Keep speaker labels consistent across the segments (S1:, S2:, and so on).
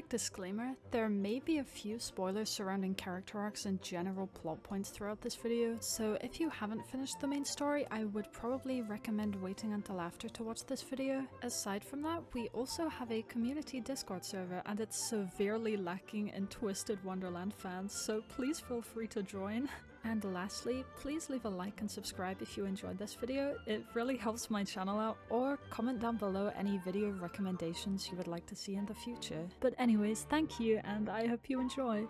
S1: quick disclaimer, there may be a few spoilers surrounding character arcs and general plot points throughout this video, so if you haven't finished the main story, I would probably recommend waiting until after to watch this video. Aside from that, we also have a community Discord server and it's severely lacking in Twisted Wonderland fans, so please feel free to join. And lastly, please leave a like and subscribe if you enjoyed this video, it really helps my channel out, or comment down below any video recommendations you would like to see in the future. But anyways, thank you and I hope you enjoy.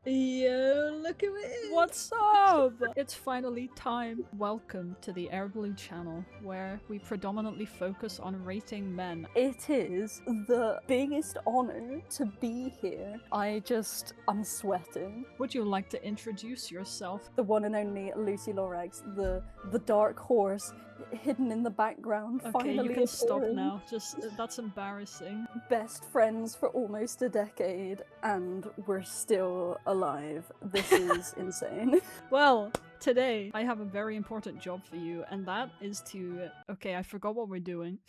S2: Yo, look at it!
S1: What's up? It's finally time. Welcome to the Air Blue channel, where we predominantly focus on rating men.
S2: It is the biggest honor to be here. I'm sweating.
S1: Would you like to introduce yourself?
S2: The one and only Lucy Lorax, the dark horse hidden in the background.
S1: Okay,
S2: finally
S1: you can stop
S2: appearing.
S1: now. That's embarrassing.
S2: Best friends for almost a decade, and we're still alive. This is insane.
S1: Well, today I have a very important job for you, and that is to... Okay, I forgot what we're doing.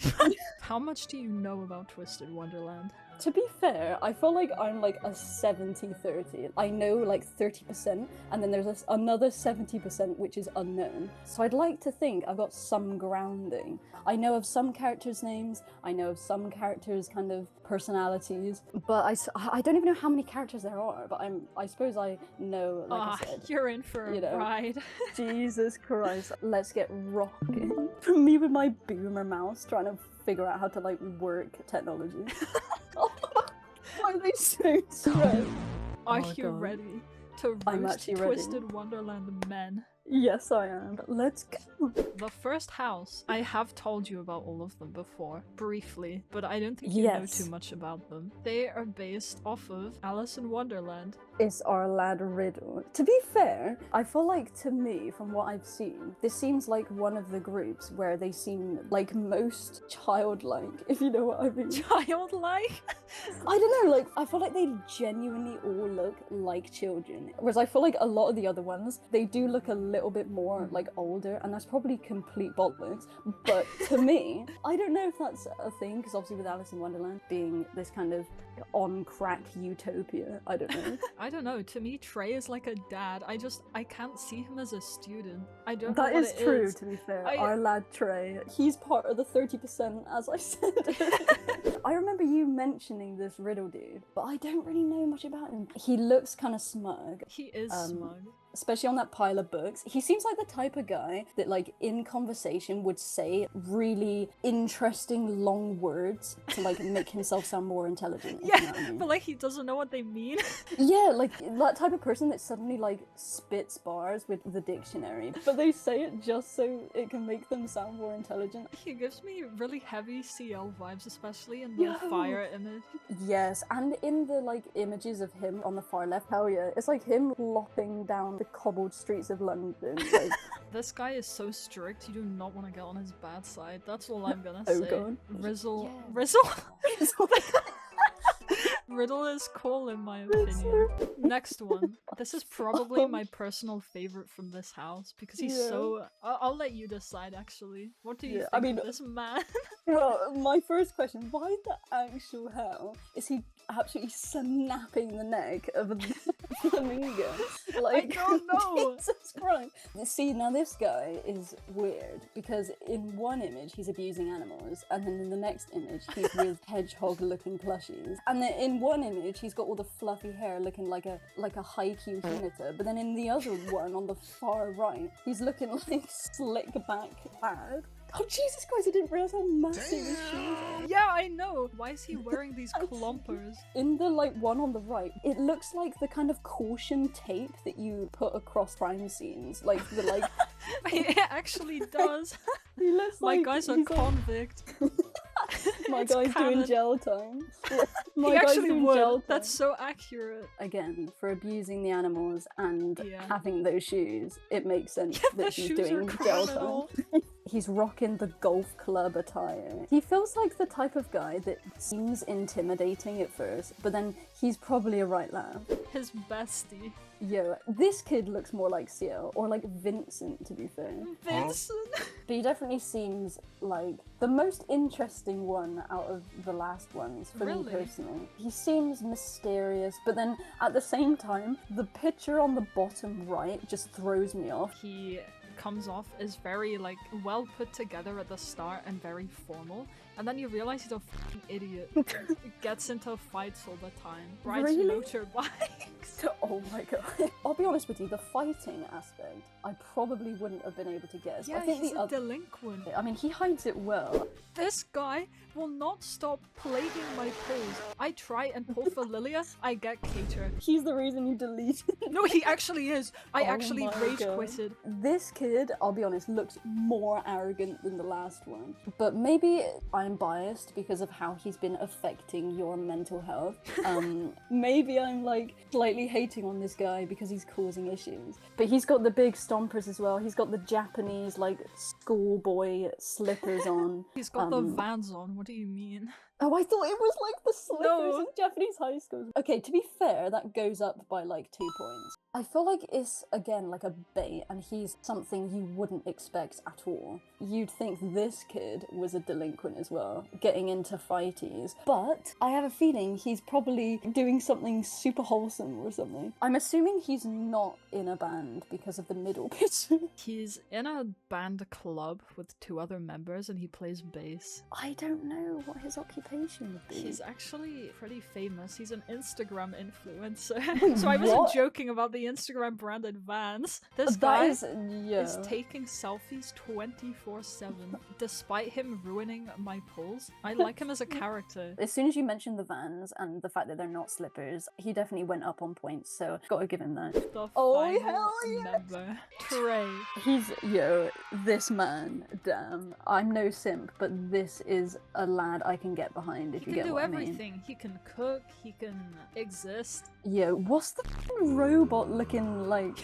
S1: How much do you know about Twisted Wonderland?
S2: To be fair, I feel like I'm like a 70-30. I know like 30%, and then there's another 70% which is unknown. So I'd like to think I've got some grounding. I know of some characters' names, I know of some characters' kind of personalities, but I don't even know how many characters there are, but I suppose I know, like I said.
S1: You're in for a ride.
S2: Jesus Christ. Let's get rocking. Me with my boomer mouse trying to figure out how to like work technology. Why are they so stressed?
S1: Are you ready to roast Twisted
S2: ready.
S1: Wonderland men?
S2: Yes, I am. Let's go.
S1: The first house, I have told you about all of them before, briefly, but I don't think you know too much about them. They are based off of Alice in Wonderland.
S2: It's our lad Riddle. To be fair, I feel like, to me, from what I've seen, this seems like one of the groups where they seem like most childlike, if you know what I mean.
S1: Childlike?
S2: I don't know, like, I feel like they genuinely all look like children. Whereas I feel like a lot of the other ones, they do look a little bit more, like, older, and that's probably complete bollocks. But to me, I don't know if that's a thing, because obviously with Alice in Wonderland being this kind of on-crack utopia, I don't know.
S1: I don't know, to me Trey is like a dad. I can't see him as a student. I don't know
S2: That
S1: what
S2: is
S1: it
S2: true,
S1: is.
S2: to be fair. Our lad Trey, he's part of the 30%, as I said. I remember you mentioning this Riddle dude, but I don't really know much about him. He looks kind of smug.
S1: He is smug.
S2: Especially on that pile of books. He seems like the type of guy that, like, in conversation would say really interesting long words to, like, make himself sound more intelligent.
S1: Yeah,
S2: you know what I mean?
S1: but, like, he doesn't know what they mean.
S2: Yeah, like, that type of person that suddenly, like, spits bars with the dictionary, but they say it just so it can make them sound more intelligent.
S1: He gives me really heavy CL vibes, especially in the fire image.
S2: Yes, and in the, like, images of him on the far left, hell yeah, it's like him lopping down the cobbled streets of London. Like,
S1: this guy is so strict, you do not want to get on his bad side. That's all I'm gonna say.
S2: God.
S1: Rizzle.
S2: Yeah.
S1: Rizzle? Riddle is cool in my opinion. Next one. This is probably my personal favorite from this house because he's so... I'll let you decide actually. What do you think of this man?
S2: Well, my first question, why the actual hell is he absolutely snapping the neck of a flamingo? Like,
S1: I don't know!
S2: Jesus Christ. See, now this guy is weird because in one image he's abusing animals, and then in the next image he's with hedgehog-looking plushies, and then in one image he's got all the fluffy hair looking like a haiku hinata, but then in the other one on the far right he's looking like slick back bad. Oh Jesus Christ, I didn't realise how massive his shoes are.
S1: Yeah, I know! Why is he wearing these clumpers?
S2: In the like one on the right, it looks like the kind of caution tape that you put across crime scenes. Like the like
S1: It actually does.
S2: He looks
S1: My
S2: like
S1: guy's a convict.
S2: My guy's doing jail time. My
S1: he
S2: guy's
S1: actually
S2: doing
S1: would.
S2: jail time.
S1: That's so accurate.
S2: Again, for abusing the animals and having those shoes, it makes sense that he's doing jail time. He's rocking the golf club attire. He feels like the type of guy that seems intimidating at first, but then He's probably a right lad.
S1: His bestie.
S2: Yo, this kid looks more like Ciel, or like Vincent, to be fair.
S1: Vincent!
S2: But he definitely seems like the most interesting one out of the last ones, for me personally. He seems mysterious, but then at the same time, the picture on the bottom right just throws me off.
S1: He comes off as very, like, well put together at the start and very formal. And then you realize he's a fucking idiot. He gets into fights all the time. Rides motorbikes.
S2: Oh my god. I'll be honest with you, the fighting aspect, I probably wouldn't have been able to guess.
S1: Yeah,
S2: I think
S1: he's a delinquent.
S2: I mean, he hides it well.
S1: This guy will not stop plaguing my pulls. I try and pull for Lilia, I get cater.
S2: He's the reason you deleted.
S1: No, he actually is. I
S2: Oh
S1: actually
S2: my
S1: rage
S2: God.
S1: quitted.
S2: This kid, I'll be honest, looks more arrogant than the last one. But maybe I'm biased because of how he's been affecting your mental health. Maybe I'm like slightly hating on this guy because he's causing issues. But he's got the big stompers as well. He's got the Japanese like schoolboy slippers on.
S1: He's got the Vans on, what do you mean?
S2: Oh, I thought it was like the slippers
S1: No.
S2: in Japanese high schools. Okay, to be fair, that goes up by like 2 points. I feel like it's, again, like a bait, and he's something you wouldn't expect at all. You'd think this kid was a delinquent as well, getting into fighties. But I have a feeling he's probably doing something super wholesome or something. I'm assuming he's not in a band because of the middle picture.
S1: He's in a band club with 2 other members and he plays bass.
S2: I don't know what his occupation would be.
S1: He's actually pretty famous. He's an Instagram influencer.
S2: Wait,
S1: So I wasn't
S2: what?
S1: joking about the Instagram branded Vans. This guy
S2: is
S1: taking selfies 24/7. Despite him ruining my pulls, I like him as a character.
S2: As soon as you mentioned the Vans and the fact that they're not slippers, he definitely went up on points, so gotta give him that.
S1: The
S2: Oh,
S1: final
S2: hell yes!
S1: member, Trey.
S2: This man, damn. I'm no simp, but this is a lad I can get behind if
S1: He
S2: you
S1: can
S2: get
S1: do
S2: what
S1: everything. He can cook, he can exist.
S2: I mean. Yo, what's the robot looking like?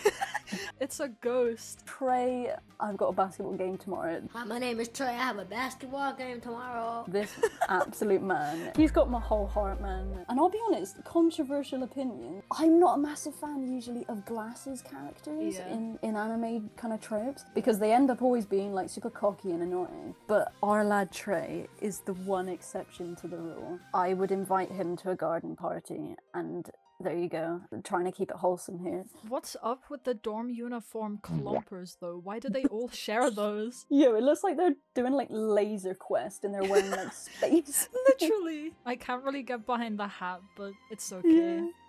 S1: It's a ghost.
S2: Trey, I've got a basketball game tomorrow.
S3: Hi, my name is Trey. I have a basketball game tomorrow.
S2: This absolute man. He's got my whole heart, man. And I'll be honest, controversial opinion. I'm not a massive fan usually of glasses characters in anime kind of tropes because they end up always being like super cocky and annoying. But our lad Trey is the one exception to the rule. I would invite him to a garden party and there you go. I'm trying to keep it wholesome here.
S1: What's up with the dorm uniform clompers though? Why do they all share those?
S2: Yo, it looks like they're doing like laser quest and they're wearing like space.
S1: Literally. I can't really get behind the hat, but it's okay.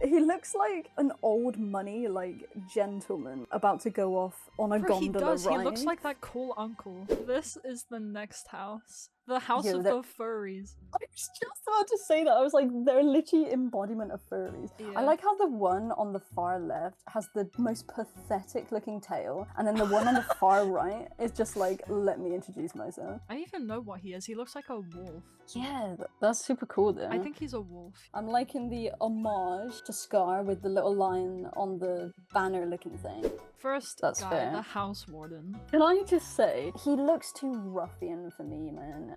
S2: Yeah. He looks like an old money like gentleman about to go off on a
S1: Bro, he
S2: gondola
S1: does.
S2: ride.
S1: He looks like that cool uncle. This is the next house. The house
S2: Yo,
S1: of
S2: that-
S1: the furries.
S2: I was just about to say that. I was like, they're literally embodiment of furries.
S1: Yeah.
S2: I like how the one on the far left has the most pathetic looking tail, and then the one on the far right is just like, let me introduce myself.
S1: I even know what he is. He looks like a wolf.
S2: Yeah, that's super cool though.
S1: I think he's a wolf.
S2: I'm liking the homage to Scar with the little lion on the banner looking thing.
S1: First
S2: That's
S1: guy,
S2: fair.
S1: the house warden.
S2: Can I just say, he looks too ruffian for me, man.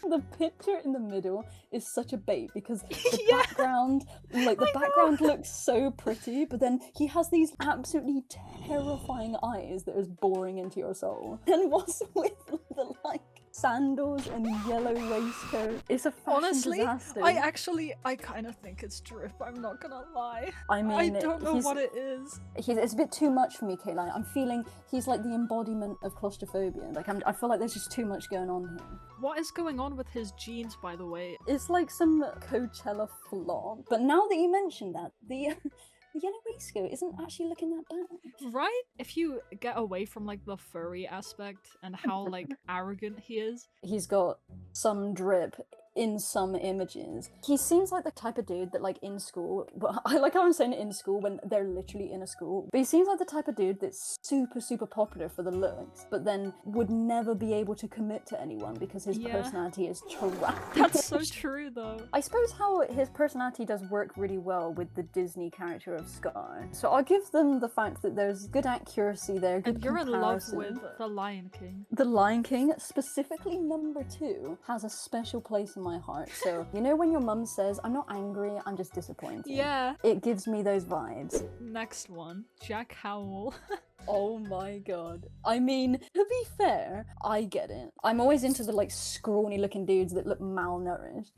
S2: The picture in the middle is such a bait because the
S1: Yeah.
S2: background, like the background looks so pretty, but then he has these absolutely terrifying eyes that is boring into your soul. And what's with the like sandals and yellow waistcoat? It's a fashion
S1: Honestly,
S2: disaster.
S1: I kind of think it's drip. I'm not gonna lie.
S2: I mean,
S1: I don't know
S2: he's-
S1: what it is.
S2: it's a bit too much for me, Kayla. I'm feeling he's like the embodiment of claustrophobia. Like I feel like there's just too much going on here.
S1: What is going on with his jeans, by the way?
S2: It's like some Coachella flop. But now that you mention that, the yellow waistcoat isn't actually looking that bad.
S1: Right? If you get away from like the furry aspect and how like arrogant he is.
S2: He's got some drip in some images. He seems like the type of dude that like in school, well, I like how I'm saying in school when they're literally in a school, but he seems like the type of dude that's super popular for the looks, but then would never be able to commit to anyone because his
S1: Yeah.
S2: personality is trash.
S1: That's so true though.
S2: I suppose how his personality does work really well with the Disney character of Scar. So I'll give them the fact that there's good accuracy there, good
S1: And you're in love
S2: comparison.
S1: with the Lion King.
S2: The Lion King, specifically number 2, has a special place in to my heart. So, you know when your mum says, I'm not angry, I'm just disappointed?
S1: Yeah.
S2: It gives me those vibes.
S1: Next one, Jack Howell.
S2: Oh my god. I mean, to be fair, I get it. I'm always into the like scrawny looking dudes that look malnourished.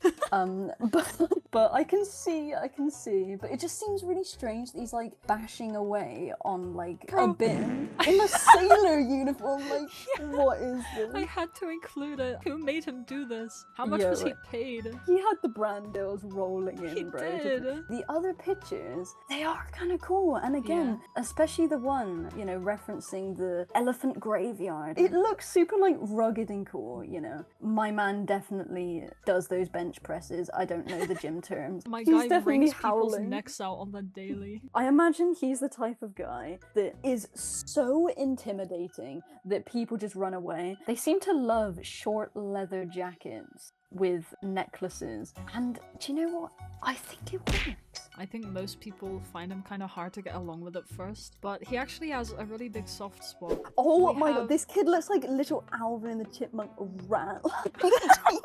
S2: But I can see, but it just seems really strange that he's like bashing away on like a bin in a sailor uniform. Like, what is this?
S1: I had to include it. Who made him do this? How much
S2: Yeah,
S1: was he
S2: right.
S1: paid?
S2: He had the brand deals rolling in,
S1: He
S2: bro.
S1: did.
S2: The other pictures, they are kind of cool. And again, especially the one, you know, referencing the elephant graveyard. It looks super like rugged and cool, you know. My man definitely does those bench presses. I don't know the gym terms.
S1: My
S2: He's
S1: guy
S2: definitely
S1: wrings people's
S2: howling.
S1: necks out on the daily.
S2: I imagine he's the type of guy that is so intimidating that people just run away. They seem to love short leather jackets with necklaces. And do you know what? I think it works.
S1: I think most people find him kind of hard to get along with at first, but he actually has a really big soft spot.
S2: Oh
S1: We
S2: my
S1: have-
S2: god, this kid looks like little Alvin the Chipmunk rat.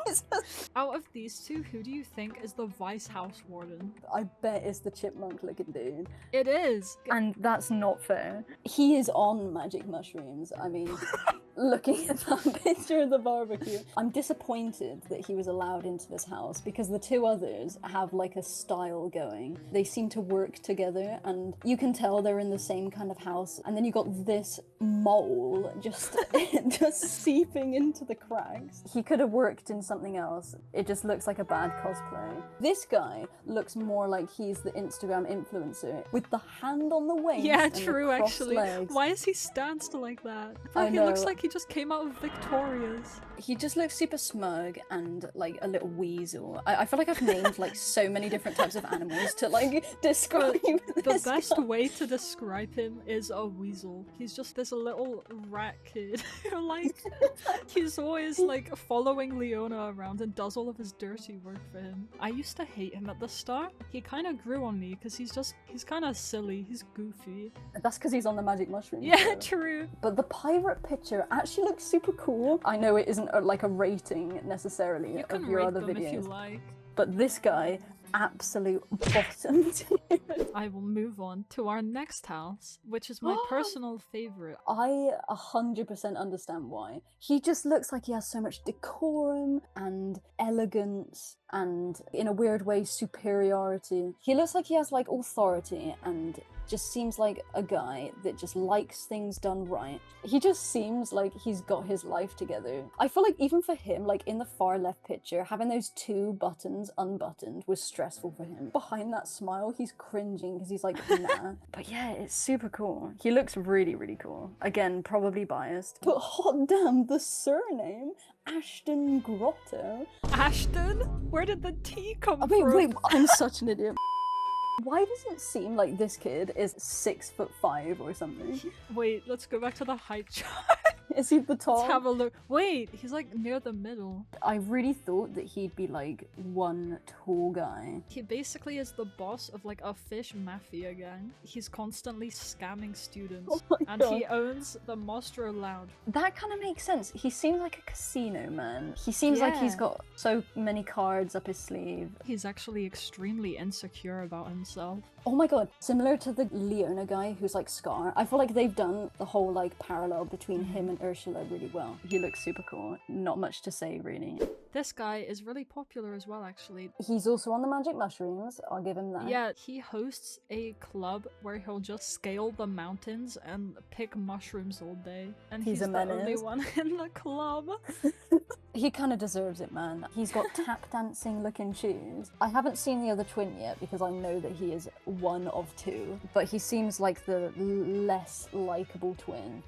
S2: Jesus.
S1: Out of these two, who do you think is the Vice House Warden?
S2: I bet it's the chipmunk looking dude.
S1: It is!
S2: And that's not fair. He is on magic mushrooms. I mean, looking at that picture of the barbecue, I'm disappointed that he was allowed into this house because the two others have like a style going. They seem to work together and you can tell they're in the same kind of house. And then you got this mole just seeping into the cracks. He could have worked in something else. It just looks like a bad cosplay. This guy looks more like he's the Instagram influencer with the hand on the waist.
S1: Yeah,
S2: and the
S1: true,
S2: crossed
S1: actually.
S2: legs.
S1: Why is he stanced like that? Bro,
S2: I
S1: he looks
S2: know.
S1: like he just came out of Victoria's.
S2: He just looks super smug and like a little weasel. I feel like I've named like so many different types of animals to like describe
S1: The
S2: this
S1: best
S2: guy.
S1: way to describe him is a weasel. He's just this little rat kid who like he's always like following Leona around and does all of his dirty work for him. I used to hate him at the start. He kind of grew on me because he's kind of silly. He's goofy.
S2: That's because he's on the magic mushroom.
S1: Yeah,
S2: show.
S1: true.
S2: But the pirate picture actually looks super cool. I know it isn't like a rating necessarily
S1: You
S2: of
S1: can
S2: your
S1: rate
S2: other
S1: them if you
S2: videos,
S1: like.
S2: but this guy, absolute bottom tier.
S1: I will move on to our next house, which is my personal favorite.
S2: I 100% understand why. He just looks like he has so much decorum and elegance and, in a weird way, superiority. He looks like he has like authority and just seems like a guy that just likes things done right. He just seems like he's got his life together. I feel like even for him, like in the far left picture, having those two buttons unbuttoned was stressful for him. Behind that smile, he's cringing because he's like, nah. But yeah, it's super cool. He looks really, really cool. Again, probably biased. But hot damn, the surname, Ashton Grotto.
S1: Ashton? Where did the T come from?
S2: Wait, I'm such an idiot. Why does it seem like this kid is 6'5" or something?
S1: Wait, let's go back to the height chart.
S2: Is he the tall?
S1: Let's have a look. Wait, he's like near the middle.
S2: I really thought that he'd be like one tall guy.
S1: He basically is the boss of like a fish mafia gang. He's constantly scamming students.
S2: Oh my
S1: And
S2: God.
S1: he owns the Mostro Lounge.
S2: That kind of makes sense. He seems like a casino man. He seems like he's
S1: Yeah.
S2: got so many cards up his sleeve.
S1: He's actually extremely insecure about himself.
S2: Oh my god, similar to the Leona guy who's like Scar. I feel like they've done the whole like parallel between him and Ursula really well. He looks super cool. Not much to say really.
S1: This guy is really popular as well, actually.
S2: He's also on the magic mushrooms. I'll give him that.
S1: Yeah, he hosts a club where he'll just scale the mountains and pick mushrooms all day. And
S2: He's
S1: he's
S2: a
S1: the only
S2: menace.
S1: one in the club.
S2: He kind of deserves it, man. He's got tap dancing looking shoes. I haven't seen the other twin yet because I know that he is one of two, but he seems like the less likable twin.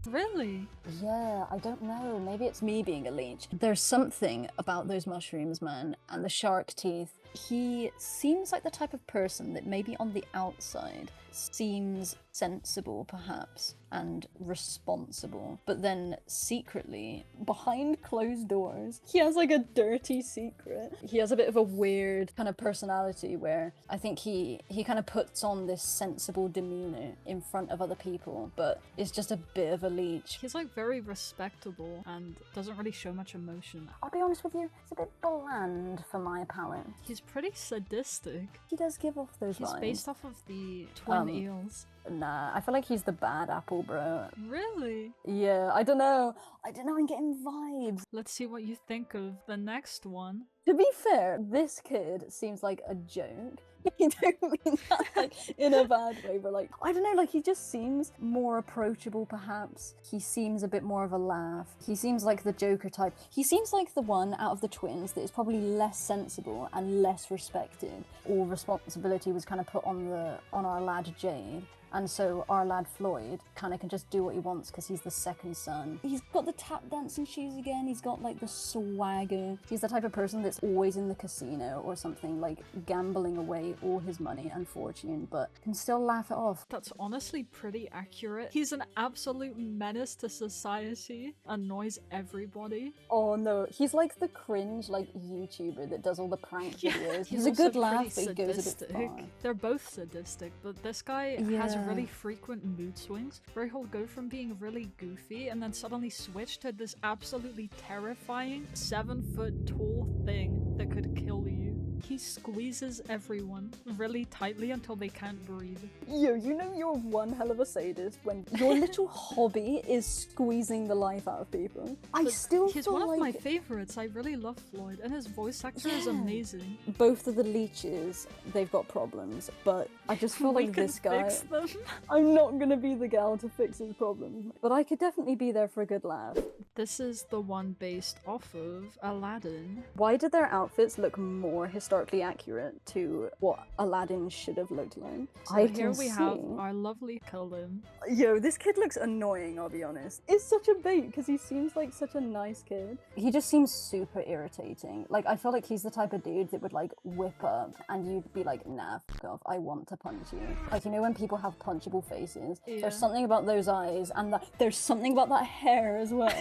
S1: Really?
S2: Yeah, I don't know. Maybe it's me being a leech. There's something about those mushrooms, man, and the shark teeth
S4: He seems like the type of person that maybe on the outside seems sensible perhaps and responsible, but then secretly behind closed doors he has like a dirty secret. He has a bit of a weird kind of personality where I think he kind of puts on this sensible demeanor in front of other people, but is just a bit of a leech.
S1: He's like very respectable and doesn't really show much emotion.
S2: I'll be honest with you, it's a bit bland for my palate.
S1: He's pretty sadistic.
S2: He does give off those
S1: He's
S2: vibes.
S1: based off of the twin eels.
S2: Nah, I feel like he's the bad apple, bro.
S1: Really?
S2: Yeah, I don't know, I'm getting vibes.
S1: Let's see what you think of the next one.
S2: To be fair, this kid seems like a joke. I don't mean that like in a bad way, but like, I don't know, like he just seems more approachable perhaps. He seems a bit more of a laugh. He seems like the Joker type. He seems like the one out of the twins that is probably less sensible and less respected. All responsibility was kind of put on our lad Jade. And so our lad Floyd kind of can just do what he wants because he's the second son. He's got the tap dancing shoes again. He's got like the swagger. He's the type of person that's always in the casino or something, like gambling away all his money and fortune, but can still laugh it off.
S1: That's honestly pretty accurate. He's an absolute menace to society, annoys everybody.
S2: Oh no, he's like the cringe like YouTuber that does all the prank videos. He's a
S1: also
S2: good laugh,
S1: pretty
S2: but he goes a bit
S1: sadistic.
S2: far.
S1: They're both sadistic, but this guy has really frequent mood swings where he'll go from being really goofy and then suddenly switch to this absolutely terrifying 7-foot tall thing that could kill you. He squeezes everyone really tightly until they can't breathe.
S2: Yo, you know you're one hell of a sadist when your little hobby is squeezing the life out of people.
S1: He's one of my favorites. I really love Floyd, and his voice actor is amazing.
S2: Both of the leeches, they've got problems, but I just feel like this guy...
S1: fix them.
S2: I'm not gonna be the gal to fix his problems, but I could definitely be there for a good laugh.
S1: This is the one based off of Aladdin.
S2: Why did their outfits look more historically accurate to what Aladdin should have looked like?
S1: So here we have our lovely Kalim.
S2: Yo, this kid looks annoying, I'll be honest. It's such a bait because he seems like such a nice kid. He just seems super irritating. Like, I feel like he's the type of dude that would like whip up and you'd be like, nah, fuck off, I want to punch you. Like, you know when people have punchable faces?
S1: Yeah.
S2: There's something about those eyes and there's something about that hair as well.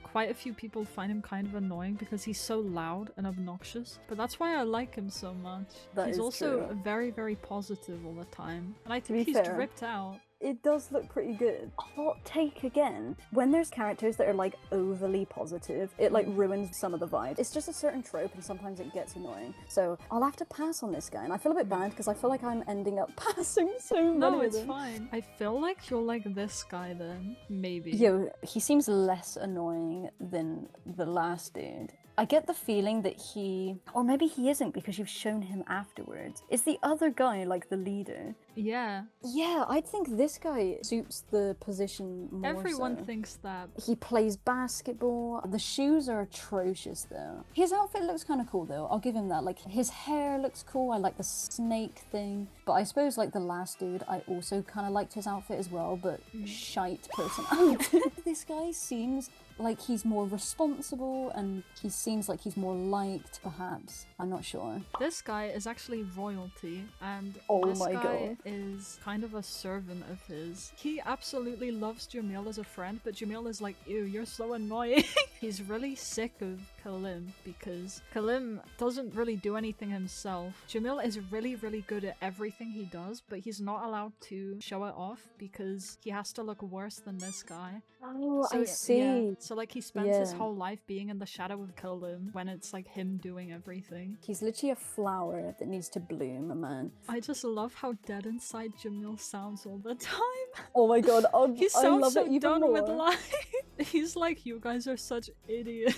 S1: Quite a few people find him kind of annoying because he's so loud and obnoxious, but that's why I like him so much. He's also very, very positive all the time, and I think he's dripped out.
S2: It does look pretty good. Hot take again. When there's characters that are like overly positive, it like ruins some of the vibe. It's just a certain trope and sometimes it gets annoying. So I'll have to pass on this guy, and I feel a bit bad because I feel like I'm ending up passing so many
S1: No,
S2: of
S1: it's
S2: them.
S1: fine. I feel like you'll like this guy then. Maybe.
S2: Yo, he seems less annoying than the last dude. I get the feeling that he... Or maybe he isn't because you've shown him afterwards. Is the other guy like the leader?
S1: Yeah.
S2: Yeah, I think this guy suits the position more
S1: Everyone
S2: so.
S1: thinks that.
S2: He plays basketball. The shoes are atrocious though. His outfit looks kind of cool though, I'll give him that. Like, his hair looks cool, I like the snake thing. But I suppose like the last dude, I also kind of liked his outfit as well, but shite personality. This guy seems like he's more responsible and he seems like he's more liked perhaps. I'm not sure.
S1: This guy is actually royalty, and
S2: Oh
S1: this
S2: my
S1: guy
S2: God.
S1: is kind of a servant of his. He absolutely loves Jamil as a friend, but Jamil is like, ew, you're so annoying. He's really sick of Kalim because Kalim doesn't really do anything himself. Jamil is really, really good at everything he does, but he's not allowed to show it off because he has to look worse than this guy.
S2: Oh,
S1: So,
S2: I see.
S1: yeah, so like he spends his
S2: Yeah.
S1: whole life being in the shadow of Kalim when it's like him doing everything.
S2: He's literally a flower that needs to bloom, man.
S1: I just love how dead inside Jamil sounds all the time.
S2: Oh my god,
S1: He
S2: I
S1: sounds
S2: love
S1: so
S2: it even
S1: done
S2: more.
S1: with life. He's like, you guys are such idiots.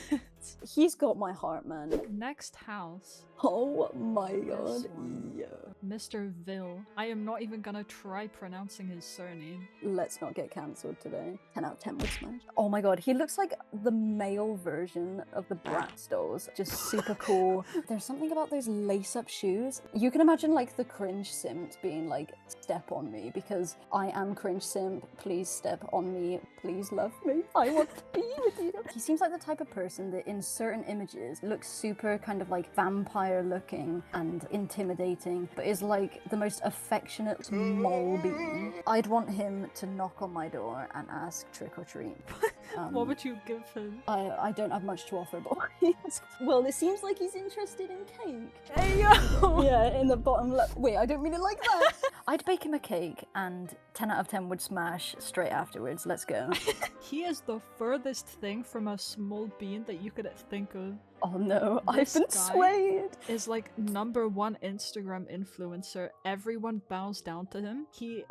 S2: He's got my heart, man.
S1: Next house.
S2: Oh my god.
S1: This one.
S2: Yeah.
S1: Mr. Vil. I am not even gonna try pronouncing his surname.
S2: Let's not get cancelled today. 10 out of 10 would smash. Oh my god, he looks like the male version of the Bratz dolls. Just super cool. There's something about those lace-up shoes. You can imagine like the cringe simp being like, step on me because I am cringe simp. Please step on me. Please love me. I want to be with you. He seems like the type of person that in in certain images looks super kind of like vampire looking and intimidating, but is like the most affectionate mole being. I'd want him to knock on my door and ask trick or treat.
S1: What would you give him?
S2: I don't have much to offer, boys. Well, it seems like he's interested in cake.
S1: Hey yo!
S2: Yeah, in the bottom left. Wait, I don't mean it like that. I'd bake him a cake and 10 out of 10 would smash straight afterwards. Let's go.
S1: He is the furthest thing from a small bean that you could think of.
S2: Oh no,
S1: This
S2: I've been
S1: guy
S2: swayed.
S1: Is like #1 Instagram influencer. Everyone bows down to him.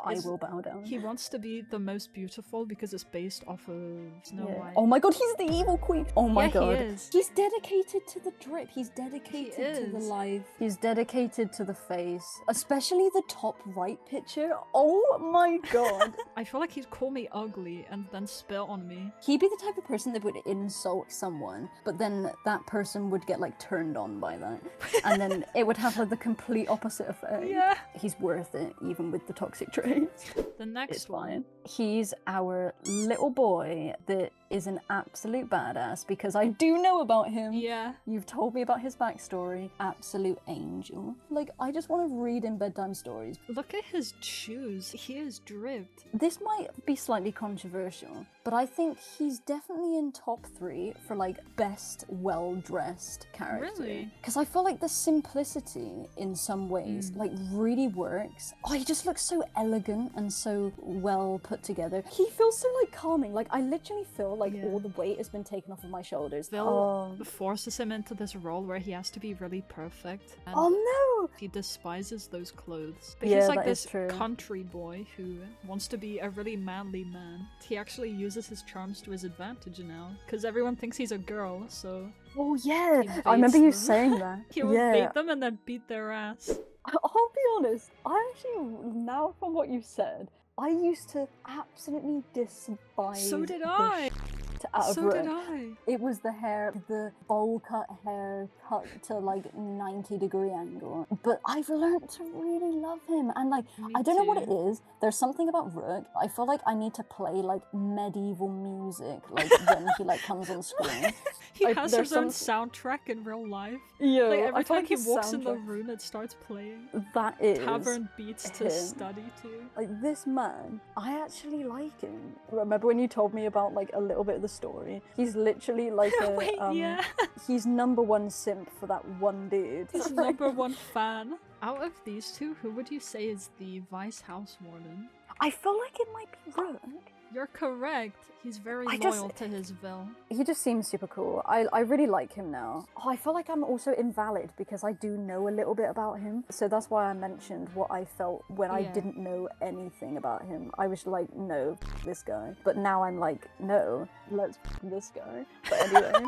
S2: I will bow down.
S1: He wants to be the most beautiful because it's based off of Snow
S2: Yeah.
S1: White.
S2: Oh my god, he's the evil queen. Oh my
S1: Yeah,
S2: god.
S1: he is.
S2: He's dedicated to the drip. He's dedicated to the
S1: is.
S2: life. He's dedicated to the face. Especially the top right picture. Oh my god.
S1: I feel like he'd call me ugly and then spit on me.
S2: He'd be the type of person that would insult someone, but then that person would get like turned on by that. And then it would have like the complete opposite effect.
S1: Yeah.
S2: He's worth it, even with the toxic traits.
S1: The next
S2: It's
S1: one.
S2: fine. He's our little boy that is an absolute badass because I do know about him.
S1: Yeah.
S2: You've told me about his backstory. Absolute angel. Like, I just want to read him bedtime stories.
S1: Look at his shoes. He is dripped.
S2: This might be slightly controversial, but I think he's definitely in top 3 for like best well-dressed character.
S1: Really?
S2: Because I feel like the simplicity in some ways like really works. Oh, he just looks so elegant and so well put together. He feels so like calming. Like I literally feel like
S1: Yeah.
S2: all the weight has been taken off of my shoulders.
S1: Phil forces him into this role where he has to be really perfect. And
S2: Oh no!
S1: he despises those clothes. But
S2: Yeah,
S1: he's like
S2: that is
S1: this
S2: true.
S1: country boy who wants to be a really manly man. He actually uses his charms to his advantage now. Because everyone thinks he's a girl, so
S2: Oh yeah!
S1: He
S2: I remember you
S1: baits them.
S2: saying that.
S1: he will
S2: yeah.
S1: bait them and then beat their ass.
S2: I'll be honest, I actually, now from what you said, I used to absolutely despise
S1: So did
S2: the
S1: I!
S2: shit out of
S1: So
S2: Rook.
S1: did I!
S2: It was the hair, the bowl cut hair cut to like 90-degree angle. But I've learned to really love him. And like,
S1: Me
S2: I don't know what it
S1: too.
S2: is. There's something about Rook. I feel like I need to play like medieval music like when he like comes on screen.
S1: He
S2: Like,
S1: has
S2: there's
S1: his own soundtrack in real life.
S2: Yeah,
S1: Like every
S2: I feel
S1: time
S2: like
S1: he
S2: his
S1: walks in the
S2: soundtrack-
S1: room, it starts playing.
S2: that is
S1: Tavern beats to
S2: him.
S1: study to.
S2: Like this man, I actually like him. Remember when you told me about like a little bit of the story? He's literally like a
S1: Wait, yeah.
S2: he's #1 simp for that one dude.
S1: He's #1 fan. Out of these two, who would you say is the vice house warden?
S2: I feel like it might be Rook.
S1: You're correct. He's very
S2: I
S1: loyal
S2: just-
S1: to his Vil.
S2: He just seems super cool. I really like him now. Oh, I feel like I'm also invalid because I do know a little bit about him. So that's why I mentioned what I felt when I
S1: Yeah.
S2: didn't know anything about him. I was like, no, this guy. But now I'm like, no, let's this guy. But anyway.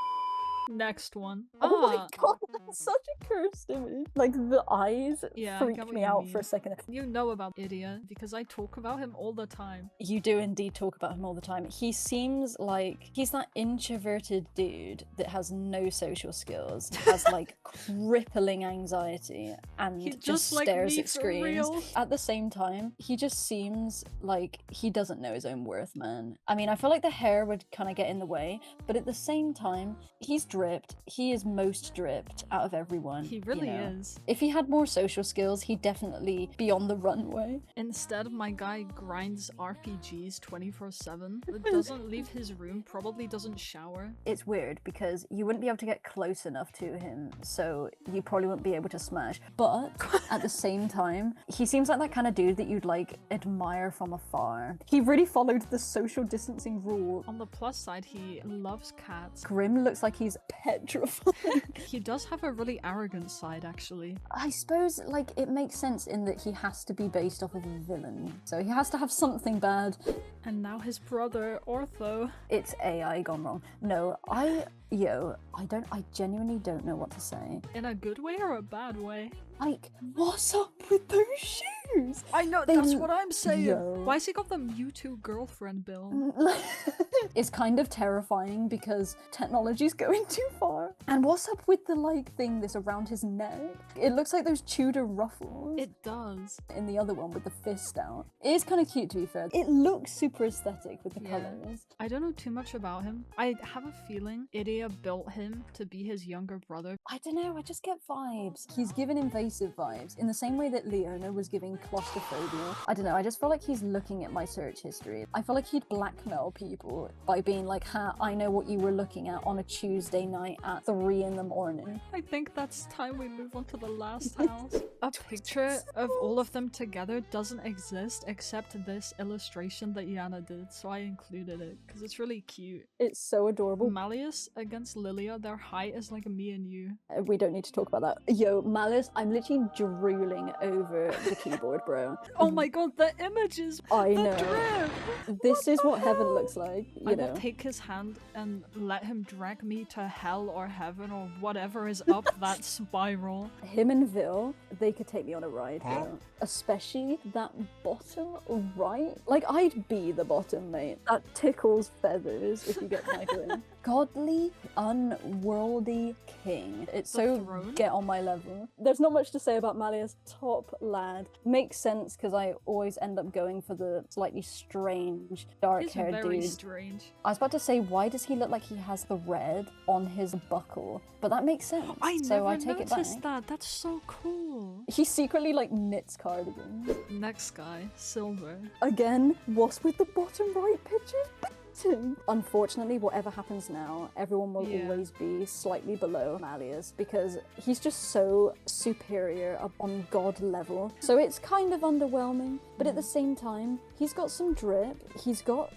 S1: Next one.
S2: Oh my god, that's such a cursed image. Like the eyes
S1: Yeah, I get
S2: freaked
S1: what
S2: me
S1: you
S2: out
S1: mean.
S2: for a second.
S1: You know about Idia because I talk about him all the time.
S2: You do indeed talk about him all the time. He seems like he's that introverted dude that has no social skills, has like crippling anxiety, and
S1: He
S2: just
S1: just, like,
S2: stares
S1: me
S2: at
S1: for
S2: screens.
S1: real.
S2: At the same time, he just seems like he doesn't know his own worth, man. I mean, I feel like the hair would kind of get in the way, but at the same time, he's dripped. He is most dripped out of everyone.
S1: He
S2: you
S1: really
S2: know.
S1: is.
S2: If he had more social skills, he'd definitely be on the runway.
S1: Instead, my guy grinds RPGs 24/7. Doesn't leave his room, probably doesn't shower.
S2: It's weird because you wouldn't be able to get close enough to him, so you probably wouldn't be able to smash. But at the same time, he seems like that kind of dude that you'd like admire from afar. He really followed the social distancing rule.
S1: On the plus side, he loves cats.
S2: Grim looks like he's petrified.
S1: He does have a really arrogant side, actually.
S2: I suppose like it makes sense in that he has to be based off of a villain, so he has to have something bad.
S1: And now his brother, Ortho.
S2: It's AI gone wrong. No, I genuinely don't know what to say.
S1: In a good way or a bad way?
S2: Like, what's up with those shoes?
S1: I know,
S2: They
S1: that's
S2: l-
S1: what I'm saying.
S2: Yo.
S1: Why's he got the Mewtwo girlfriend bill?
S2: It's kind of terrifying because technology's going too far. And
S4: Man, what's up with the like thing that's around his neck? It looks like those Tudor ruffles.
S1: It does.
S4: In the other one with the fist out. It is kind of cute, to be fair. It looks super aesthetic with the
S1: Yeah.
S4: colours.
S1: I don't know too much about him. I have a feeling Idia built him to be his younger brother.
S4: I don't know, I just get vibes. He's given invasive vibes in the same way that Leona was giving claustrophobia. I don't know, I just feel like he's looking at my search history. I feel like he'd blackmail people by being like, ha, I know what you were looking at on a Tuesday night at 3 in the morning.
S1: I think that's time we move on to the last house. A picture of all of them together doesn't exist except this illustration that Yana did, so I included it because it's really cute.
S4: It's so adorable.
S1: Malleus against Lilia, their height is like me and you.
S4: We don't need to talk about that. Yo, Malice, I'm literally drooling over the keyboard, bro.
S1: Oh my god, the images!
S4: I
S1: the
S4: know.
S1: drip!
S4: This is what heaven
S1: hell?
S4: looks like,
S1: I
S4: you know.
S1: will take his hand and let him drag me to hell or heaven or whatever is up that spiral.
S4: Him and Vil, they could take me on a ride, though. Especially that bottom right. Like, I'd be the bottom, mate. That tickles feathers, if you get my drift. Godly, unworldly king. It's
S1: The
S4: so
S1: throne?
S4: get on my level. There's not much to say about Malleus. Top lad. Makes sense because I always end up going for the slightly strange,
S1: He's
S4: dark-haired
S1: very
S4: dude.
S1: strange.
S4: I was about to say, why does he look like he has the red on his buckle? But that makes sense.
S1: I
S4: so
S1: never
S4: I take it back.
S1: noticed that. That's so cool.
S4: He secretly like knits cardigans.
S1: Next guy, Silver.
S4: Again, what's with the bottom right pictures? Unfortunately, whatever happens now, everyone will
S1: Yeah.
S4: always be slightly below Malleus because he's just so superior up on god level. So it's kind of underwhelming, but at the same time, he's got some drip. He's got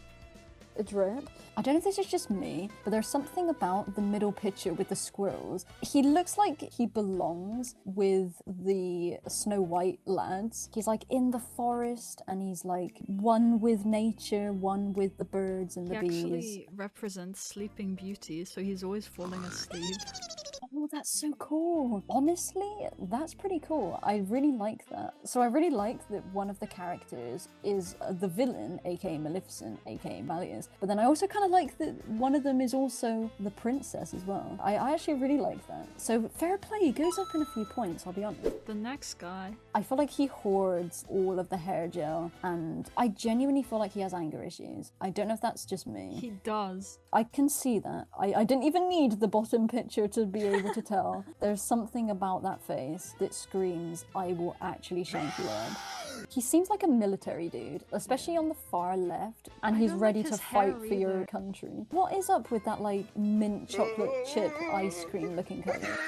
S4: a drip. I don't know if this is just me, but there's something about the middle picture with the squirrels. He looks like he belongs with the Snow White lads. He's like in the forest and he's like one with nature, one with the birds and
S1: He
S4: the bees.
S1: actually represents Sleeping Beauty, so he's always falling asleep.
S4: Oh, that's so cool. Honestly, that's pretty cool. I really like that. So I really like that one of the characters is the villain, aka Maleficent, aka Malleus. But then I also kind of like that one of them is also the princess as well. I actually really like that. So fair play, he goes up in a few points, I'll be honest.
S1: The next guy.
S4: I feel like he hoards all of the hair gel and I genuinely feel like he has anger issues. I don't know if that's just me.
S1: He does.
S4: I can see that. I didn't even need the bottom picture to be able to tell. There's something about that face that screams, I will actually shank you up. He seems like a military dude, especially on the far left, and
S1: I
S4: he's
S1: don't
S4: ready
S1: like
S4: to
S1: his
S4: fight
S1: hair
S4: for your
S1: either.
S4: country. What is up with that like mint chocolate chip ice cream looking colour?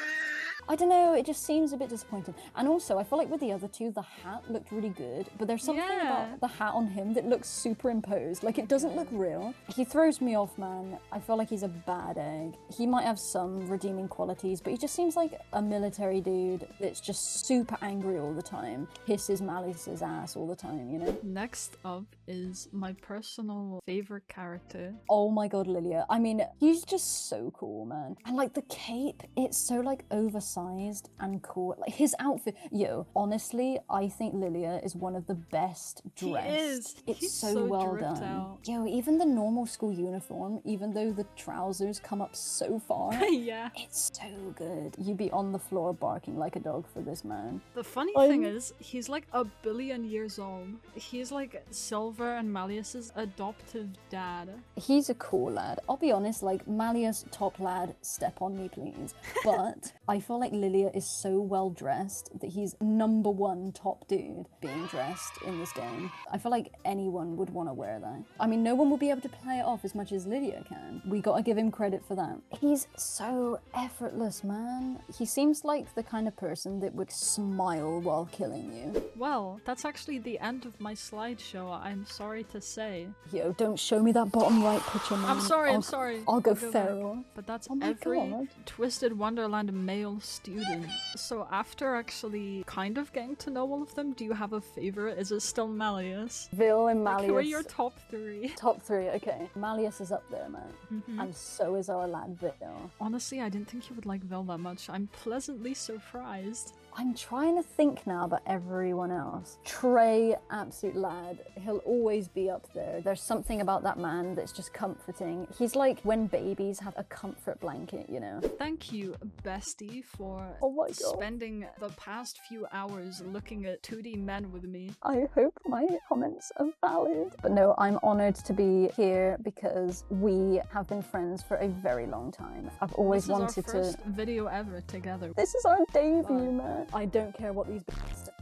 S4: I don't know, it just seems a bit disappointing. And also, I feel like with the other two, the hat looked really good, but there's something
S1: Yeah.
S4: about the hat on him that looks superimposed. Like, it doesn't look real. He throws me off, man. I feel like he's a bad egg. He might have some redeeming qualities, but he just seems like a military dude that's just super angry all the time. Hisses Malice's ass all the time, you know?
S1: Next up is my personal favorite character.
S4: Oh my god, Lilia. I mean, he's just so cool, man. And like the cape, it's so like oversized and cool. Like his outfit, yo, honestly, I think Lilia is one of the best dressed.
S1: He is.
S4: It's
S1: He's
S4: so,
S1: so
S4: well
S1: dripped
S4: done.
S1: out.
S4: Yo, even the normal school uniform, even though the trousers come up so far,
S1: Yeah.
S4: it's so good. You'd be on the floor barking like a dog for this man.
S1: The funny
S4: I'm-
S1: thing is, he's like 1,000,000,000 years old. He's like Silver and Malleus's adoptive dad.
S4: He's a cool lad. I'll be honest, like, Malleus, top lad, step on me, please. But I feel like Lilia is so well dressed that he's #1 top dude being dressed in this game. I feel like anyone would want to wear that. I mean, no one will be able to play it off as much as Lilia can. We gotta give him credit for that. He's so effortless, man. He seems like the kind of person that would smile while killing you.
S1: Well, that's actually the end of my slideshow, I'm sorry to say.
S4: Yo, don't show me that bottom right picture, man.
S1: I'm sorry,
S4: I'll,
S1: I'm sorry.
S4: I'll go
S1: back.
S4: feral.
S1: But that's
S4: Oh my
S1: every
S4: God.
S1: Twisted Wonderland male student. So after actually kind of getting to know all of them, do you have a favorite? Is it still Malleus?
S4: Vil and
S1: Like,
S4: Malleus.
S1: who are your top 3?
S4: Top 3, okay. Malleus is up there, man.
S1: Mhm.
S4: And so is our lad Vil.
S1: Honestly, I didn't think you would like Vel that much. I'm pleasantly surprised.
S4: I'm trying to think now about everyone else. Trey, absolute lad. He'll always be up there. There's something about that man that's just comforting. He's like when babies have a comfort blanket, you know?
S1: Thank you, bestie, for
S4: Oh my God.
S1: spending the past few hours looking at 2D men with me.
S4: I hope my comments are valid. But no, I'm honoured to be here because we have been friends for a very long time. I've always wanted
S1: This is our first video ever together.
S4: This is our debut,
S1: Bye.
S4: man. I don't care what these bitches say.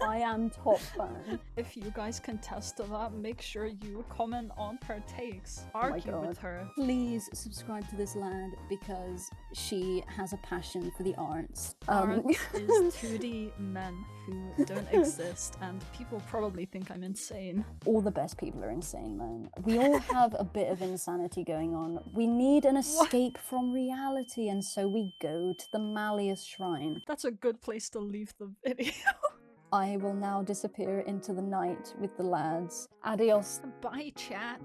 S4: I am top fan.
S1: If you guys can test to that, make sure you comment on her takes.
S4: my
S1: Argue with
S4: God.
S1: her.
S2: Please subscribe to this lad because she has a passion for the arts.
S1: Art is 2D men who don't exist, and people probably think I'm insane.
S2: All the best people are insane, man. We all have a bit of insanity going on. We need an escape from reality, and so we go to the Malleus Shrine.
S1: That's a good place to leave the video.
S4: I will now disappear into the night with the lads. Adios.
S1: Bye, chat.